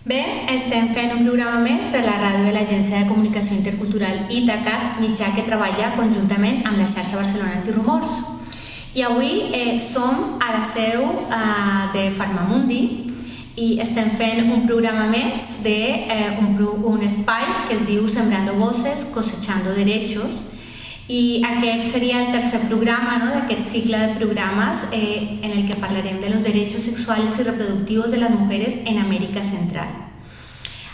Bé, estem fent un programa més de la ràdio de l'Agència de Comunicació Intercultural Ítaca, mitjà que treballa conjuntament amb la xarxa Barcelona Antirumors. I avui som a la seu de Farmamundi i estem fent un programa més d'un espai que es diu Sembrando Voces, Cosechando Derechos. I aquest seria el tercer programa d'aquest cicle de programes en el que parlarem de los derechos sexuales y reproductivos de las mujeres en Amèrica Central.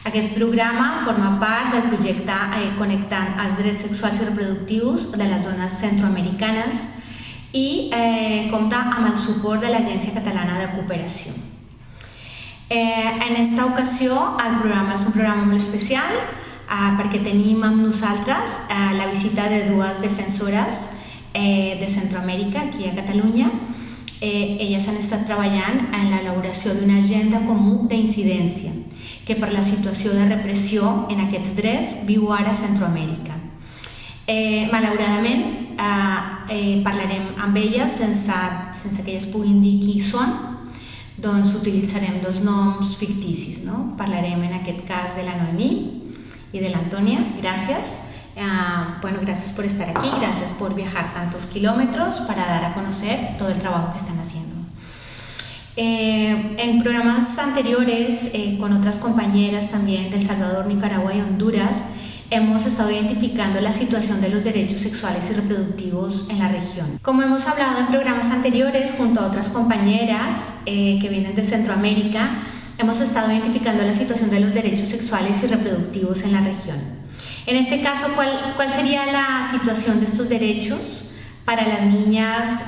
Aquest programa forma part del projecte Connectant els drets sexuals i reproductius de les dones centroamericanes i compta amb el suport de l'Agència Catalana de Cooperació. En esta ocasió el programa és un programa molt especial perquè tenim amb nosaltres la visita de dues defensores de Centroamèrica, aquí a Catalunya. Elles han estat treballant en l'elaboració d'una agenda comú d'incidència que per la situació de repressió en aquests drets viu ara a Centroamèrica. Malauradament parlarem amb elles sense que elles puguin dir qui són, doncs utilitzarem dos noms ficticis. Parlarem en aquest cas de la Noemí y de la Antonia. Gracias. Gracias por estar aquí, gracias por viajar tantos kilómetros para dar a conocer todo el trabajo que están haciendo. En programas anteriores, con otras compañeras también de El Salvador, Nicaragua y Honduras, hemos estado identificando la situación de los derechos sexuales y reproductivos en la región. Como hemos hablado en programas anteriores, junto a otras compañeras que vienen de Centroamérica, hemos estado identificando la situación de los derechos sexuales y reproductivos en la región. En este caso, ¿cuál sería la situación de estos derechos para las niñas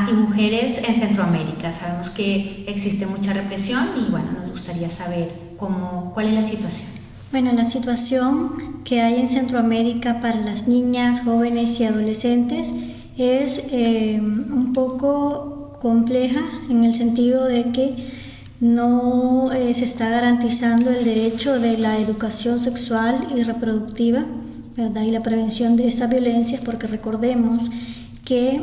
y mujeres en Centroamérica? Sabemos que existe mucha represión y nos gustaría saber cuál es la situación. La situación que hay en Centroamérica para las niñas, jóvenes y adolescentes es un poco compleja en el sentido de que no se está garantizando el derecho de la educación sexual y reproductiva, ¿verdad? Y la prevención de estas violencias, porque recordemos que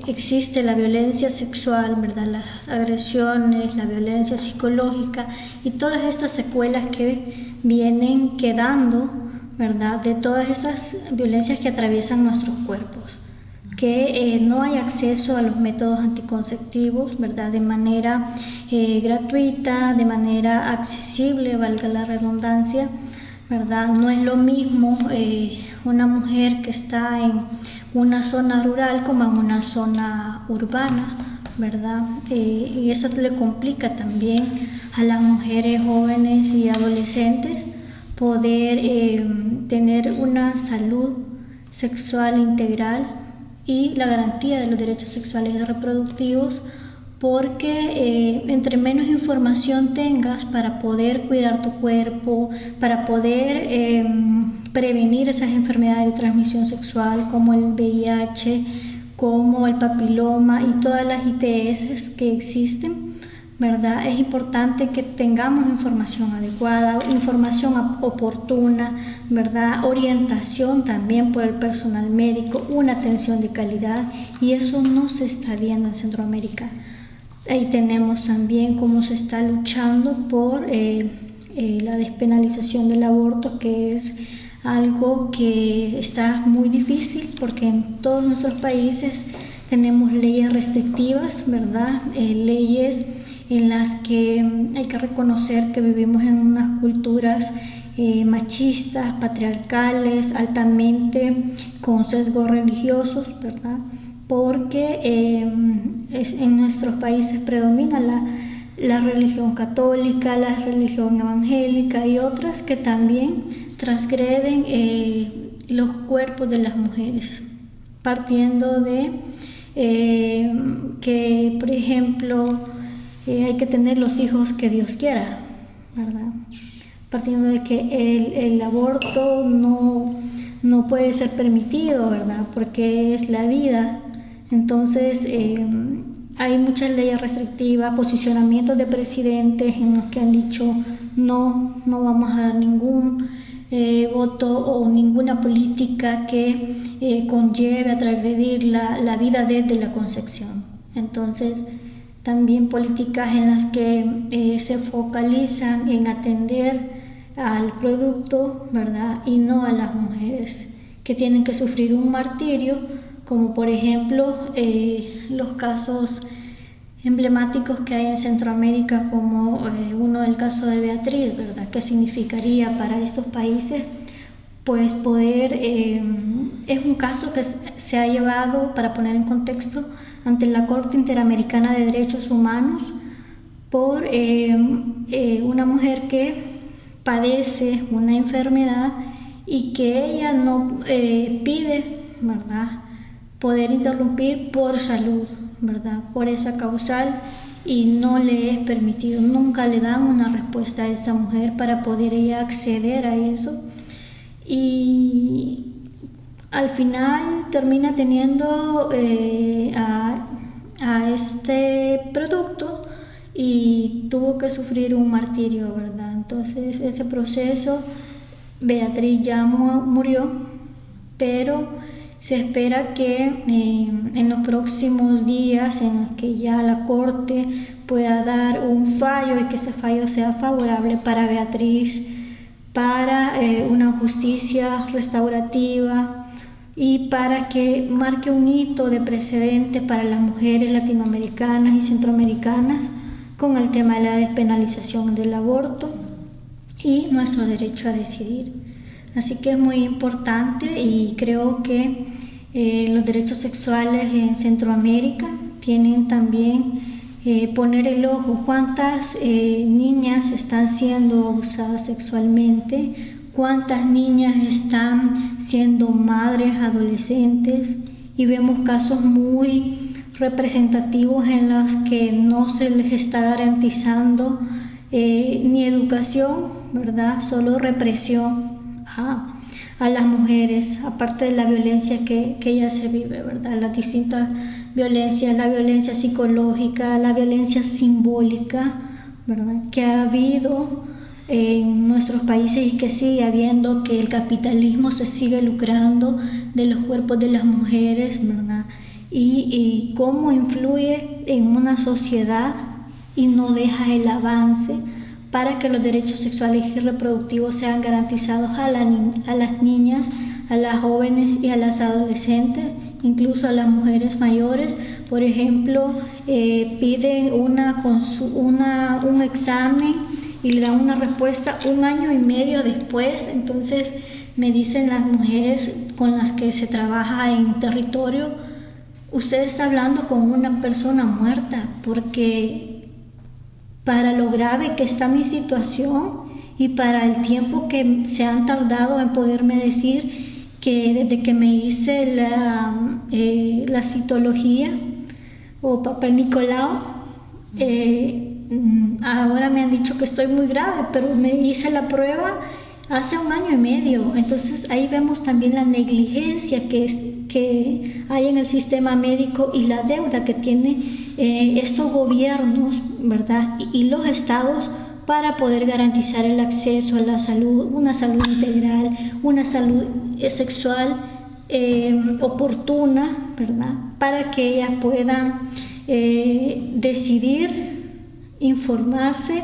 existe la violencia sexual, ¿verdad? Las agresiones, la violencia psicológica y todas estas secuelas que vienen quedando, ¿verdad? De todas esas violencias que atraviesan nuestros cuerpos. Que no hay acceso a los métodos anticonceptivos, ¿verdad? De manera gratuita, de manera accesible, valga la redundancia, ¿verdad? No es lo mismo una mujer que está en una zona rural como en una zona urbana, ¿verdad? Y eso le complica también a las mujeres jóvenes y adolescentes poder tener una salud sexual integral y la garantía de los derechos sexuales y reproductivos, porque entre menos información tengas para poder cuidar tu cuerpo, para poder prevenir esas enfermedades de transmisión sexual como el VIH, como el papiloma y todas las ITS que existen, ¿verdad? Es importante que tengamos información adecuada, información oportuna, ¿verdad? Orientación también por el personal médico, una atención de calidad, y eso no se está viendo en Centroamérica. Ahí tenemos también cómo se está luchando por la despenalización del aborto, que es algo que está muy difícil porque en todos nuestros países tenemos leyes restrictivas, ¿verdad? Leyes en las que hay que reconocer que vivimos en unas culturas machistas, patriarcales, altamente con sesgos religiosos, ¿verdad? Porque en nuestros países predomina la religión católica, la religión evangélica y otras que también transgreden los cuerpos de las mujeres, partiendo de que, por ejemplo, hay que tener los hijos que Dios quiera, ¿verdad? Partiendo de que el aborto no puede ser permitido, ¿verdad? Porque es la vida. Entonces hay muchas leyes restrictivas, posicionamientos de presidentes en los que han dicho no vamos a dar ningún voto o ninguna política que conlleve a transgredir la vida desde la concepción. Entonces también políticas en las que se focalizan en atender al producto, ¿verdad? Y no a las mujeres que tienen que sufrir un martirio, como por ejemplo los casos emblemáticos que hay en Centroamérica, como uno del caso de Beatriz, ¿verdad? ¿Qué significaría para estos países? Pues poder, es un caso que se ha llevado, para poner en contexto, ante la Corte Interamericana de Derechos Humanos por una mujer que padece una enfermedad y que ella no pide, ¿verdad?, poder interrumpir por salud, ¿verdad?, por esa causal, y no le es permitido. Nunca le dan una respuesta a esta mujer para poder ella acceder a eso, y al final termina teniendo a este producto y tuvo que sufrir un martirio, ¿verdad? Entonces ese proceso, Beatriz ya murió, pero se espera que en los próximos días, en los que ya la Corte pueda dar un fallo y que ese fallo sea favorable para Beatriz, para una justicia restaurativa y para que marque un hito de precedente para las mujeres latinoamericanas y centroamericanas con el tema de la despenalización del aborto y nuestro derecho a decidir. Así que es muy importante, y creo que los derechos sexuales en Centroamérica tienen también poner el ojo. ¿Cuántas niñas están siendo abusadas sexualmente? ¿Cuántas niñas están siendo madres adolescentes? Y vemos casos muy representativos en los que no se les está garantizando ni educación, ¿verdad?, solo represión a las mujeres, aparte de la violencia que ya se vive, ¿verdad?, las distintas violencias, la violencia psicológica, la violencia simbólica, ¿verdad?, que ha habido en nuestros países y que sigue habiendo, que el capitalismo se sigue lucrando de los cuerpos de las mujeres, ¿verdad?, y cómo influye en una sociedad y no deja el avance para que los derechos sexuales y reproductivos sean garantizados a las niñas, a las jóvenes y a las adolescentes, incluso a las mujeres mayores. Por ejemplo, piden un examen y le dan una respuesta 1 año y medio después. Entonces me dicen las mujeres con las que se trabaja en territorio: usted está hablando con una persona muerta, porque para lo grave que está mi situación y para el tiempo que se han tardado en poderme decir que desde que me hice la citología o papel Nicolau, ahora me han dicho que estoy muy grave, pero me hice la prueba hace 1 año y medio. Entonces ahí vemos también la negligencia que hay en el sistema médico y la deuda que tienen estos gobiernos, ¿verdad?, y los estados para poder garantizar el acceso a la salud, una salud integral, una salud sexual oportuna, ¿verdad?, para que ellas puedan decidir, informarse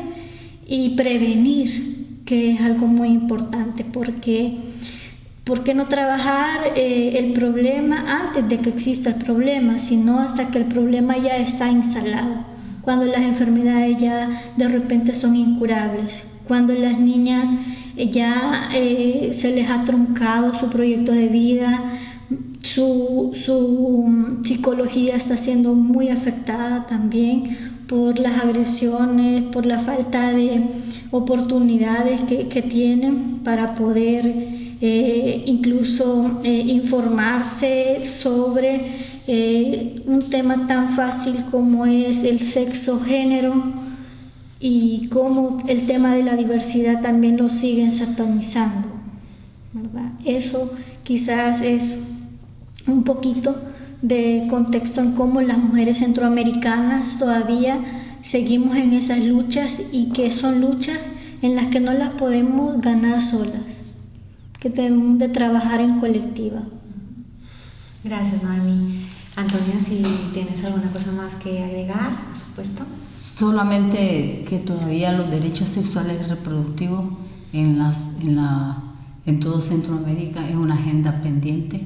y prevenir, que es algo muy importante, porque ¿por qué no trabajar el problema antes de que exista el problema, sino hasta que el problema ya está instalado? Cuando las enfermedades ya de repente son incurables, cuando las niñas ya se les ha truncado su proyecto de vida, su psicología está siendo muy afectada también por las agresiones, por la falta de oportunidades que tienen para poder incluso informarse sobre un tema tan fácil como es el sexo, género, y cómo el tema de la diversidad también lo siguen satanizando, ¿verdad? Eso quizás es un poquito de contexto en cómo las mujeres centroamericanas todavía seguimos en esas luchas, y que son luchas en las que no las podemos ganar solas, que debemos de trabajar en colectiva. Gracias, Noemí. Antonia, si tienes alguna cosa más que agregar, por supuesto. Solamente que todavía los derechos sexuales y reproductivos en todo Centroamérica es una agenda pendiente,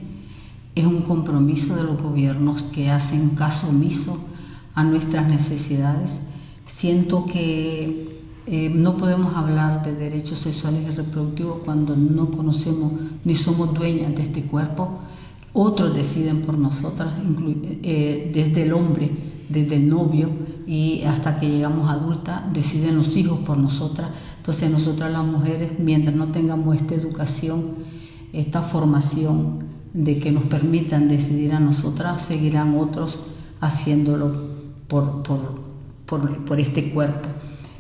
es un compromiso de los gobiernos que hacen caso omiso a nuestras necesidades. Siento que no podemos hablar de derechos sexuales y reproductivos cuando no conocemos ni somos dueñas de este cuerpo. Otros deciden por nosotras, desde el hombre, desde el novio y hasta que llegamos adultas, deciden los hijos por nosotras. Entonces nosotras las mujeres, mientras no tengamos esta educación, esta formación de que nos permitan decidir a nosotras, seguirán otros haciéndolo por este cuerpo.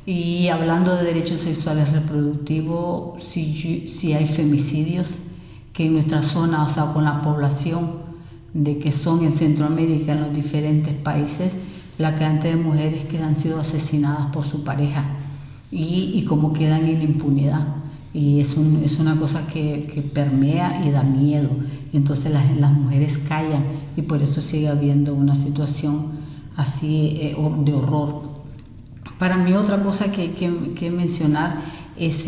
Y hablando de derechos sexuales reproductivos, si hay femicidios, que en nuestra zona, o sea, con la población de que son en Centroamérica, en los diferentes países, la cantidad de mujeres que han sido asesinadas por su pareja y cómo quedan en impunidad. Y es una cosa que permea y da miedo. Entonces las mujeres callan y por eso sigue habiendo una situación así de horror. Para mí otra cosa que mencionar es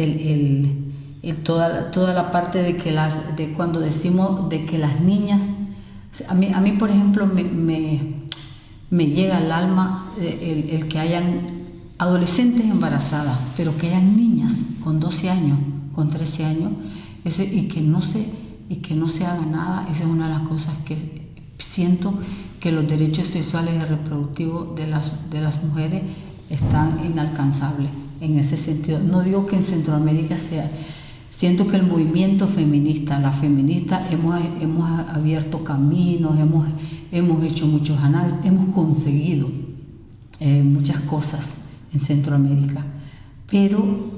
toda la parte de cuando decimos de que las niñas, a mí por ejemplo me llega al alma el que hayan adolescentes embarazadas, pero que hayan niñas con 12 años, con 13 años, y que no se haga nada. Esa es una de las cosas que siento, que los derechos sexuales y reproductivos de las mujeres están inalcanzables en ese sentido. No digo que en Centroamérica sea. Siento que el movimiento feminista, las feministas, hemos abierto caminos, hemos hecho muchos análisis, hemos conseguido muchas cosas en Centroamérica, pero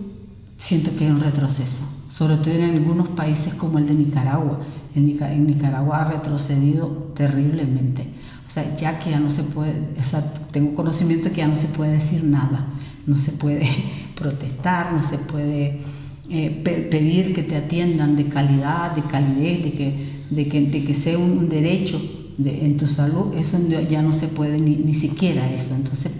siento que hay un retroceso, sobre todo en algunos países como el de Nicaragua. En Nicaragua ha retrocedido terriblemente. O sea, ya que ya no se puede, tengo conocimiento que ya no se puede decir nada, no se puede protestar, no se puede pedir que te atiendan de calidad, de calidez, de que sea un derecho en tu salud. Eso ya no se puede ni siquiera eso. Entonces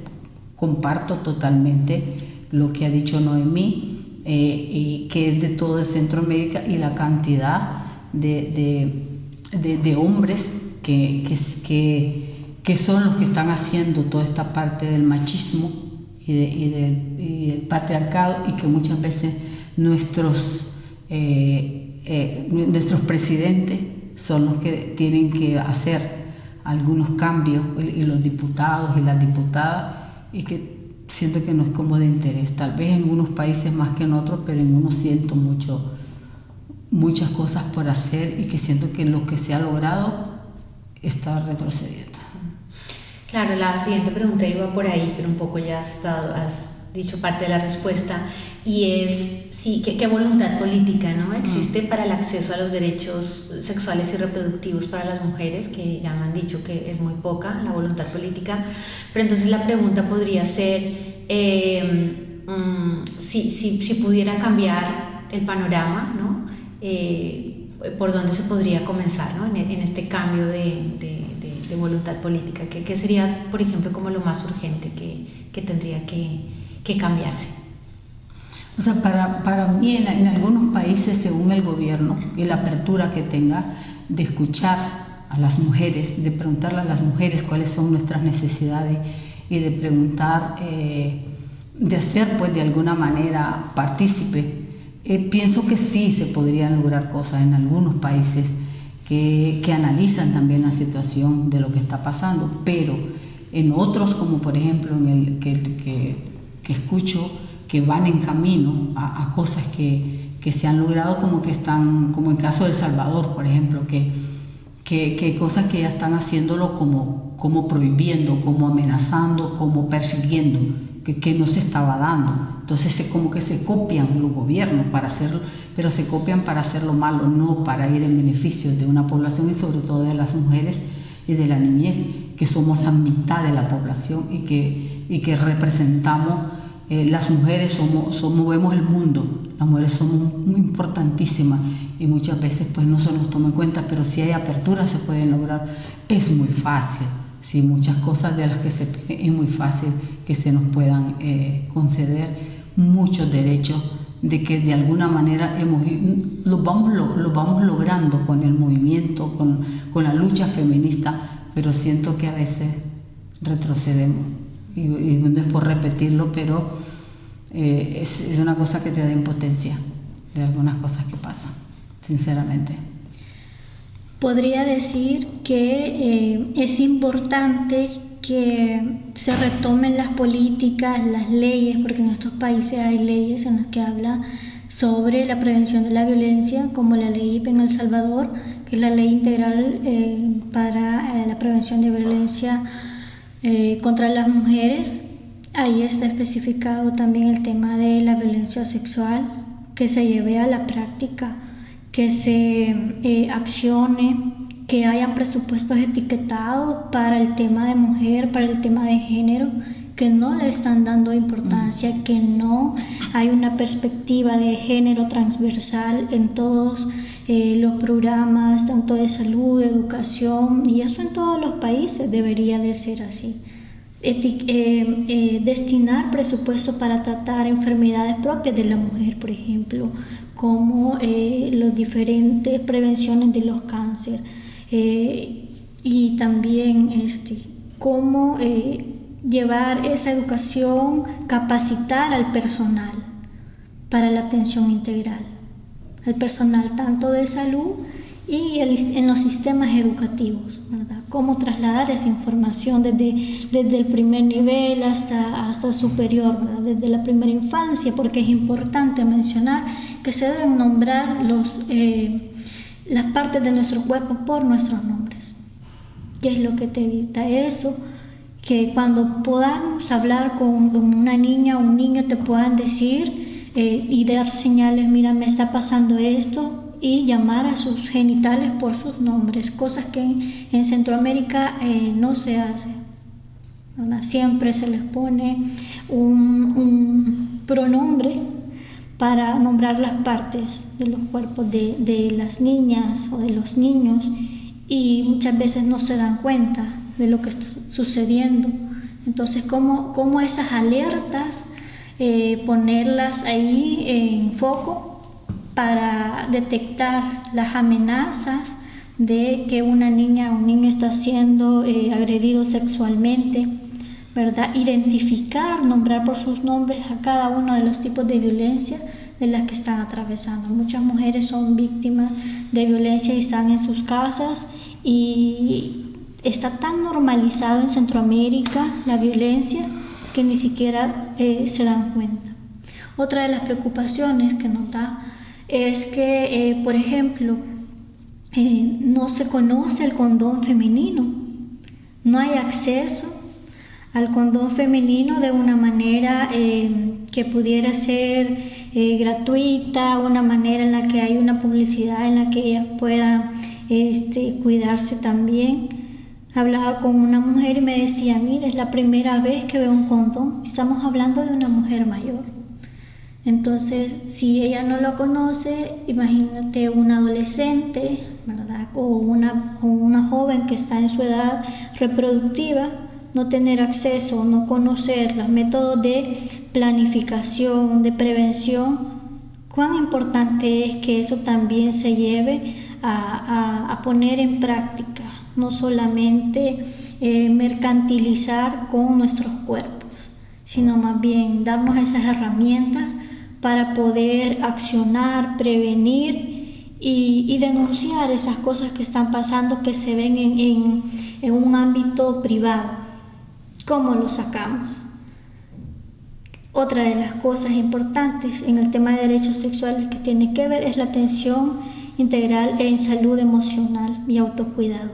comparto totalmente lo que ha dicho Noemí, y que es de todo de Centroamérica, y la cantidad de hombres que son los que están haciendo toda esta parte del machismo y del patriarcado, y que muchas veces nuestros presidentes son los que tienen que hacer algunos cambios, y los diputados y las diputadas, y que siento que no es como de interés, tal vez en unos países más que en otros, pero en unos siento muchas cosas por hacer, y que siento que lo que se ha logrado está retrocediendo. Claro, la siguiente pregunta iba por ahí, pero un poco ya has dicho parte de la respuesta, y es ¿qué voluntad política, ¿no?, existe para el acceso a los derechos sexuales y reproductivos para las mujeres, que ya me han dicho que es muy poca la voluntad política. Pero entonces la pregunta podría ser si pudiera cambiar el panorama, ¿no?, por dónde se podría comenzar, ¿no?, en este cambio de voluntad política. ¿Qué sería, por ejemplo, como lo más urgente que tendría que cambiarse? O sea, para mí en algunos países, según el gobierno y la apertura que tenga, de escuchar a las mujeres, de preguntarle a las mujeres cuáles son nuestras necesidades, y de preguntar, de hacer pues de alguna manera partícipe. Pienso que sí se podrían lograr cosas en algunos países que analizan también la situación de lo que está pasando, pero en otros, como por ejemplo en el que escucho, que van en camino a cosas que se han logrado, como que están, como en el caso de El Salvador, por ejemplo, que hay cosas que ya están haciéndolo como prohibiendo, como amenazando, como persiguiendo, que no se estaba dando. Entonces como que se copian los gobiernos para hacerlo, pero se copian para hacerlo malo, no para ir en beneficio de una población, y sobre todo de las mujeres y de la niñez, que somos la mitad de la población y que representamos las mujeres movemos el mundo, las mujeres somos muy importantísimas y muchas veces pues no se nos toma en cuenta, pero si hay apertura se pueden lograr, es muy fácil, sí, muchas cosas de las que es muy fácil que se nos puedan conceder muchos derechos de que de alguna manera los vamos logrando con el movimiento, con la lucha feminista, pero siento que a veces retrocedemos. Y no es por repetirlo, pero es una cosa que te da impotencia de algunas cosas que pasan, sinceramente. Podría decir que es importante que se retomen las políticas, las leyes, porque en estos países hay leyes en las que habla sobre la prevención de la violencia, como la ley en El Salvador, que es la ley integral para la prevención de violencia contra las mujeres. Ahí está especificado también el tema de la violencia sexual, que se lleve a la práctica, que se accione, que hayan presupuestos etiquetados para el tema de mujer, para el tema de género, que no le están dando importancia, que no hay una perspectiva de género transversal en todos los programas, tanto de salud, de educación, y eso en todos los países debería de ser así. Destinar presupuesto para tratar enfermedades propias de la mujer, por ejemplo, como las diferentes prevenciones de los cánceres, y también cómo llevar esa educación, capacitar al personal para la atención integral, al personal tanto de salud y en los sistemas educativos, ¿verdad? Cómo trasladar esa información desde el primer nivel hasta superior, ¿verdad? Desde la primera infancia, porque es importante mencionar que se deben nombrar las partes de nuestro cuerpo por nuestros nombres. ¿Qué es lo que te evita eso? Que cuando podamos hablar con una niña o un niño te puedan decir y dar señales, mira, me está pasando esto, y llamar a sus genitales por sus nombres, cosas que en Centroamérica no se hace, ¿verdad? Siempre se les pone un pronombre para nombrar las partes de los cuerpos de las niñas o de los niños, y muchas veces no se dan cuenta de lo que está sucediendo. Entonces, ¿cómo esas alertas ponerlas ahí en foco para detectar las amenazas de que una niña o un niño está siendo agredido sexualmente, ¿verdad? Identificar, nombrar por sus nombres a cada uno de los tipos de violencia de las que están atravesando. Muchas mujeres son víctimas de violencia y están en sus casas, y está tan normalizado en Centroamérica la violencia que ni siquiera se dan cuenta. Otra de las preocupaciones que nos da es que, por ejemplo, no se conoce el condón femenino, no hay acceso al condón femenino de una manera que pudiera ser gratuita, una manera en la que hay una publicidad en la que ellas puedan cuidarse también. Hablaba con una mujer y me decía, mira, es la primera vez que veo un condón. Estamos hablando de una mujer mayor. Entonces, si ella no lo conoce, imagínate una adolescente, ¿verdad? O una joven que está en su edad reproductiva, no tener acceso, no conocer los métodos de planificación, de prevención. Cuán importante es que eso también se lleve a poner en práctica, no solamente mercantilizar con nuestros cuerpos, sino más bien darnos esas herramientas para poder accionar, prevenir y denunciar esas cosas que están pasando, que se ven en un ámbito privado. ¿Cómo lo sacamos? Otra de las cosas importantes en el tema de derechos sexuales que tiene que ver es la atención integral en salud emocional y autocuidado.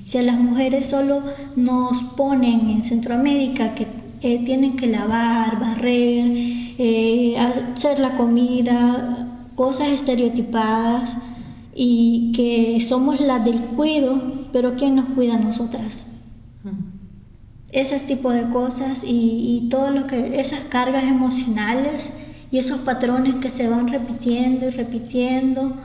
Si a las mujeres solo nos ponen en Centroamérica que tienen que lavar, barrer, hacer la comida, cosas estereotipadas, y que somos las del cuido, pero ¿quién nos cuida a nosotras? ese tipo de cosas y todo lo que, esas cargas emocionales y esos patrones que se van repitiendo y repitiendo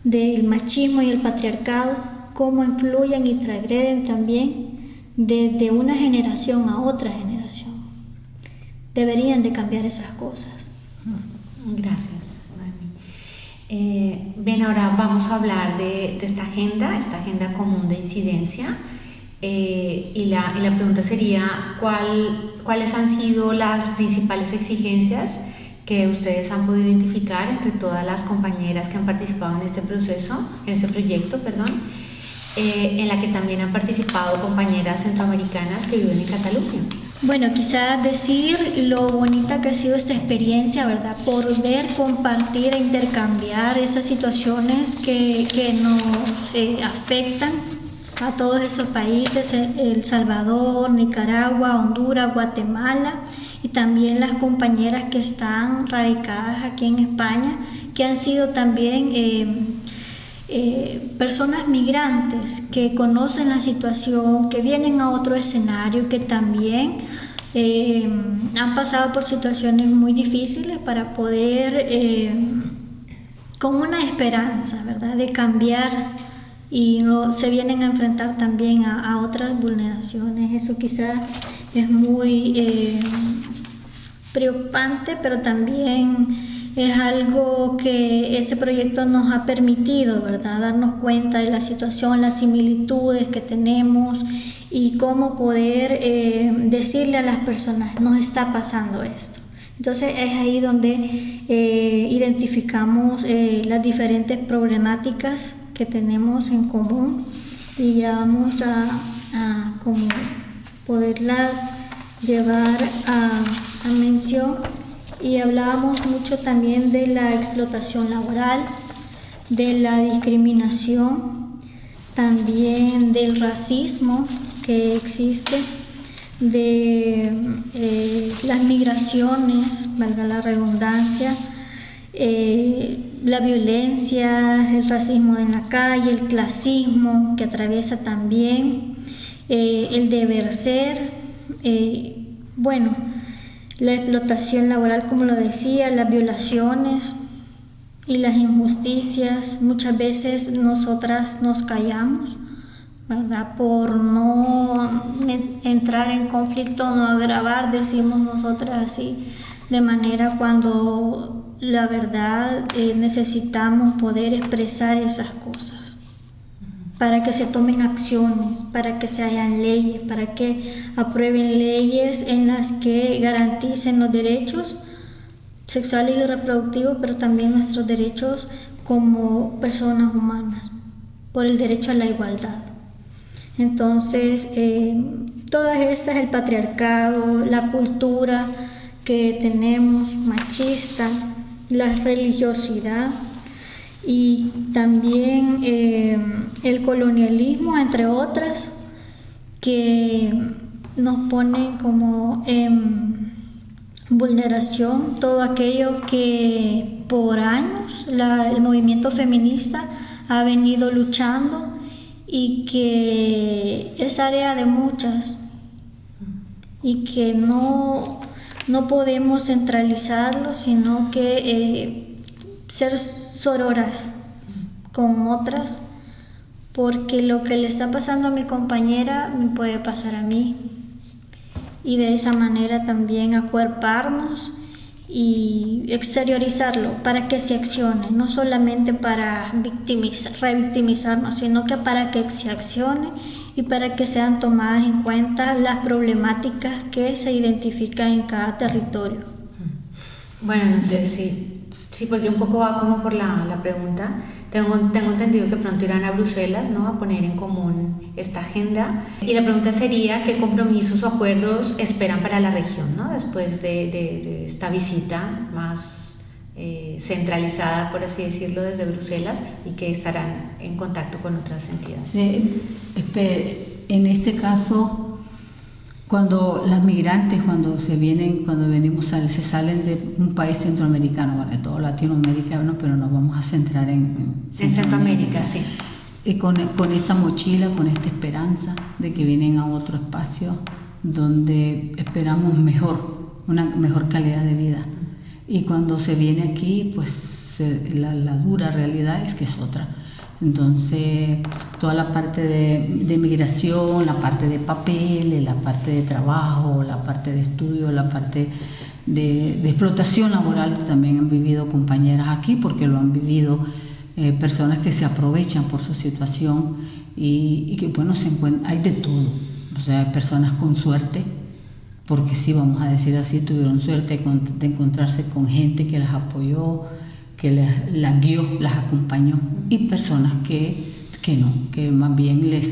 del machismo y el patriarcado, cómo influyen y transgreden también de una generación a otra generación. Deberían de cambiar esas cosas. Gracias, Dani. Bien, ahora vamos a hablar de esta agenda común de incidencia. Y la pregunta sería, ¿cuáles han sido las principales exigencias que ustedes han podido identificar entre todas las compañeras que han participado en este proyecto, en la que también han participado compañeras centroamericanas que viven en Cataluña? Bueno, quizás decir lo bonita que ha sido esta experiencia, ¿verdad? Poder compartir e intercambiar esas situaciones que nos afectan a todos esos países, El Salvador, Nicaragua, Honduras, Guatemala, y también las compañeras que están radicadas aquí en España, que han sido también personas migrantes que conocen la situación, que vienen a otro escenario, que también han pasado por situaciones muy difíciles para poder, con una esperanza, ¿verdad?, de cambiar, y no se vienen a enfrentar también a otras vulneraciones. Eso quizás es muy preocupante, pero también es algo que ese proyecto nos ha permitido, ¿verdad?, darnos cuenta de la situación, las similitudes que tenemos y cómo poder decirle a las personas, nos está pasando esto. Entonces es ahí donde identificamos las diferentes problemáticas que tenemos en común y ya vamos a como poderlas llevar a mención. Y hablábamos mucho también de la explotación laboral, de la discriminación, también del racismo que existe, de las migraciones, valga la redundancia, la violencia, el racismo en la calle, el clasismo que atraviesa también, el deber ser, la explotación laboral, como lo decía, las violaciones y las injusticias. Muchas veces nosotras nos callamos, ¿verdad?, por no entrar en conflicto, no agravar, decimos nosotras así, de manera cuando la verdad necesitamos poder expresar esas cosas para que se tomen acciones, para que se hagan leyes, para que aprueben leyes en las que garanticen los derechos sexuales y reproductivos, pero también nuestros derechos como personas humanas, por el derecho a la igualdad. Entonces, todas estas, el patriarcado, la cultura que tenemos machista, la religiosidad y también el colonialismo, entre otras, que nos ponen como en vulneración todo aquello que por años el movimiento feminista ha venido luchando y que es área de muchas y que no podemos centralizarlo, sino que ser sororas con otras, porque lo que le está pasando a mi compañera me puede pasar a mí, y de esa manera también acuerparnos y exteriorizarlo para que se accione, no solamente para revictimizarnos, sino que para que se accione y para que sean tomadas en cuenta las problemáticas que se identifican en cada territorio. Bueno, no sé sí, porque un poco va como por la pregunta. Tengo entendido que pronto irán a Bruselas, ¿no?, a poner en común esta agenda. Y la pregunta sería, ¿qué compromisos o acuerdos esperan para la región, ¿no?, después de esta visita más centralizada, por así decirlo, desde Bruselas, y que estarán en contacto con otras entidades? Sí, en este caso, cuando las migrantes, cuando se salen de un país centroamericano, bueno, de todo Latinoamérica, bueno, pero nos vamos a centrar en Centroamérica, sí. Y con esta mochila, con esta esperanza de que vienen a otro espacio donde esperamos una mejor calidad de vida. Y cuando se viene aquí, pues la dura realidad es que es otra. Entonces, toda la parte de migración, la parte de papeles, la parte de trabajo, la parte de estudio, la parte de explotación laboral, también han vivido compañeras aquí, porque lo han vivido personas que se aprovechan por su situación y que, bueno, hay de todo. O sea, hay personas con suerte, porque sí, vamos a decir así, tuvieron suerte de encontrarse con gente que las apoyó, que las guió, las acompañó, y personas que no, que más bien les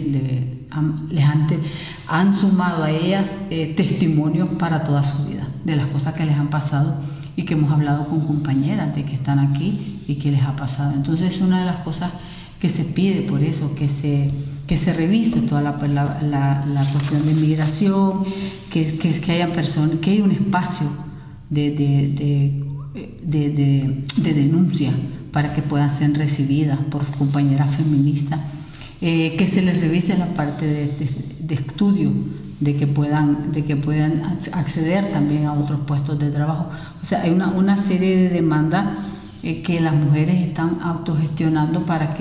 han sumado a ellas testimonios para toda su vida, de las cosas que les han pasado y que hemos hablado con compañeras de que están aquí y que les ha pasado. Entonces, es una de las cosas que se pide, por eso, que se revise toda la cuestión de migración, que haya personas, que haya un espacio de denuncia para que puedan ser recibidas por compañeras feministas, que se les revise la parte de estudio, de que puedan acceder también a otros puestos de trabajo. O sea, hay una serie de demandas que las mujeres están autogestionando para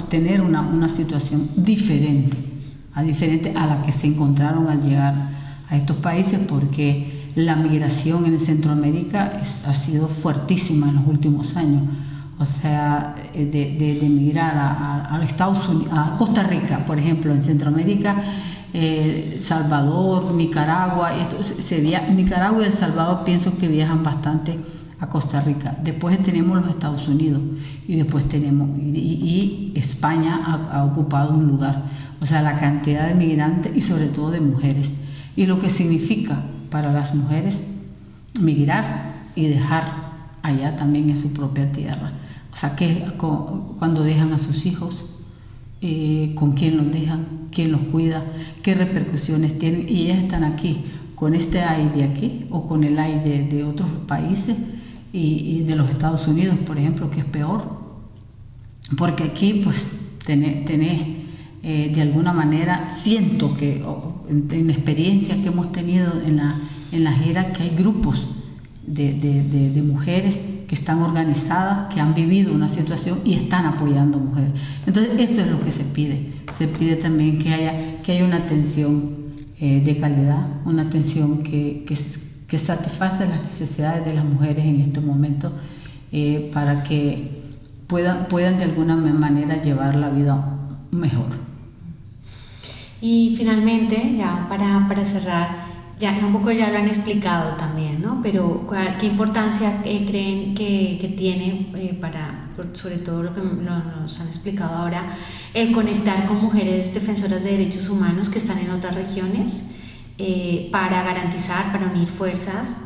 tener una situación diferente a la que se encontraron al llegar a estos países, porque la migración en Centroamérica ha sido fuertísima en los últimos años. O sea, de emigrar a Estados Unidos, a Costa Rica, por ejemplo, en Centroamérica, Salvador, Nicaragua, Nicaragua y El Salvador pienso que viajan bastante a Costa Rica. Después tenemos los Estados Unidos y después tenemos, y España ha ocupado un lugar. O sea, la cantidad de migrantes y sobre todo de mujeres. Y lo que significa para las mujeres migrar y dejar allá también en su propia tierra. O sea, cuando dejan a sus hijos, con quién los dejan, quién los cuida, qué repercusiones tienen. Y ellas están aquí, con este AI de aquí o con el AI de otros países y de los Estados Unidos, por ejemplo, que es peor. Porque aquí, pues, tenés de alguna manera, siento que en experiencias que hemos tenido en la gira, que hay grupos de mujeres que están organizadas, que han vivido una situación y están apoyando mujeres. Entonces, eso es lo que se pide. Se pide también que haya una atención de calidad, una atención que satisface las necesidades de las mujeres en estos momentos, para que puedan de alguna manera llevar la vida mejor. Y finalmente, ya para cerrar, ya un poco ya lo han explicado también, ¿no? Pero ¿qué importancia creen que tiene sobre todo lo que nos han explicado ahora, el conectar con mujeres defensoras de derechos humanos que están en otras regiones, para unir fuerzas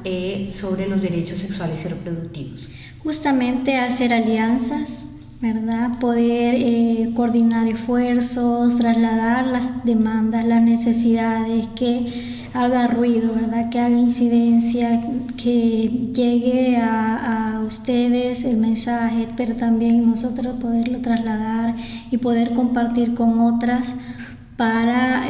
sobre los derechos sexuales y reproductivos? Justamente hacer alianzas, ¿verdad? Poder coordinar esfuerzos, trasladar las demandas, las necesidades, que haga ruido, ¿verdad? Que haga incidencia, que llegue a ustedes el mensaje, pero también nosotros poderlo trasladar y poder compartir con otras para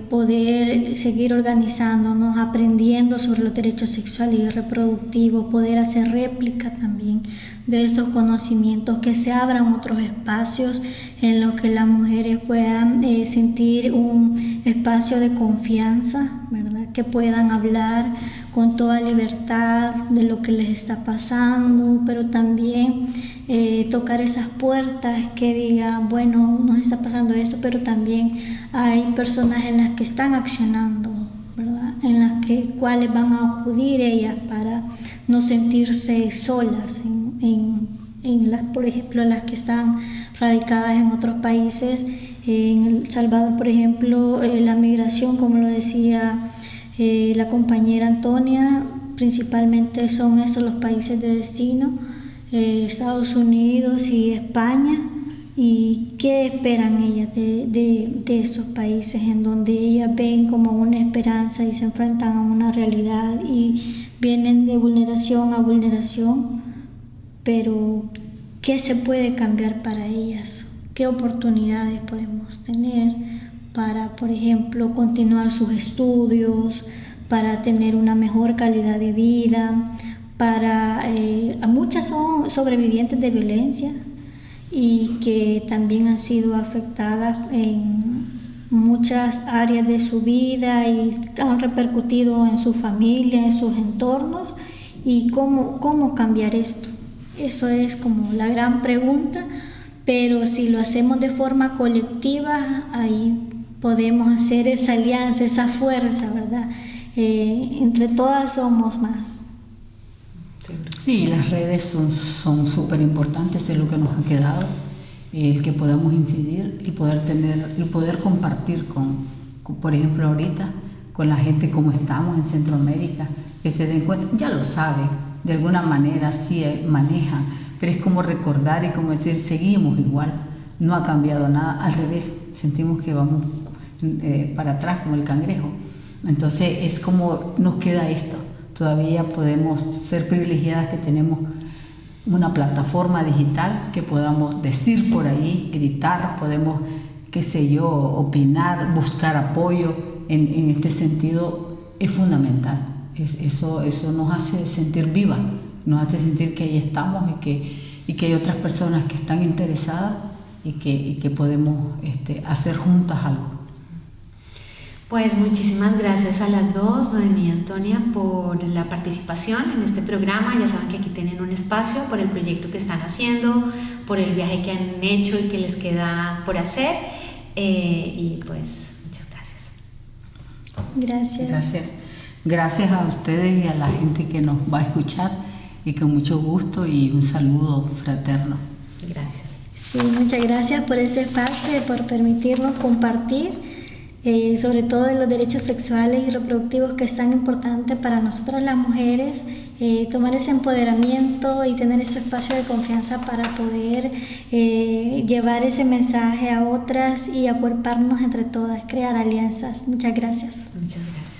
poder seguir organizándonos, aprendiendo sobre los derechos sexuales y reproductivos, poder hacer réplica también de estos conocimientos, que se abran otros espacios en los que las mujeres puedan sentir un espacio de confianza, ¿verdad? Que puedan hablar con toda libertad de lo que les está pasando, pero también tocar esas puertas que digan, bueno, nos está pasando esto, pero también hay personas en las que están accionando, ¿verdad? En las cuales van a acudir ellas para no sentirse solas, por ejemplo, las que están radicadas en otros países. En El Salvador, por ejemplo, la migración, como lo decía la compañera Antonia, principalmente son esos los países de destino, Estados Unidos y España. ¿Y qué esperan ellas de esos países en donde ellas ven como una esperanza y se enfrentan a una realidad y vienen de vulneración a vulneración? Pero ¿qué se puede cambiar para ellas? ¿Qué oportunidades podemos tener para, por ejemplo, continuar sus estudios, para tener una mejor calidad de vida, muchas son sobrevivientes de violencia y que también han sido afectadas en muchas áreas de su vida y han repercutido en su familia, en sus entornos, y cómo cambiar esto. Eso es como la gran pregunta, pero si lo hacemos de forma colectiva, ahí podemos hacer esa alianza, esa fuerza, ¿verdad? Entre todas somos más. Sí, las redes son súper importantes, es lo que nos ha quedado, el que podamos incidir, el poder compartir con, por ejemplo, ahorita, con la gente como estamos en Centroamérica, que se den cuenta, ya lo saben, de alguna manera sí manejan, pero es como recordar y como decir, seguimos igual, no ha cambiado nada, al revés, sentimos que vamos para atrás como el cangrejo. Entonces es como nos queda esto. Todavía podemos ser privilegiadas que tenemos una plataforma digital que podamos decir por ahí, gritar, podemos, qué sé yo, opinar, buscar apoyo. En este sentido es fundamental. Eso nos hace sentir viva, nos hace sentir que ahí estamos y que hay otras personas que están interesadas y que podemos hacer juntas algo. Pues muchísimas gracias a las dos, Noemí y Antonia, por la participación en este programa. Ya saben que aquí tienen un espacio por el proyecto que están haciendo, por el viaje que han hecho y que les queda por hacer. Y pues muchas gracias. Gracias a ustedes y a la gente que nos va a escuchar, y con mucho gusto y un saludo fraterno. Gracias. Sí, muchas gracias por ese espacio y por permitirnos compartir. Sobre todo de los derechos sexuales y reproductivos, que es tan importante para nosotras las mujeres, tomar ese empoderamiento y tener ese espacio de confianza para poder llevar ese mensaje a otras y acuerparnos entre todas, crear alianzas. Muchas gracias. Muchas gracias.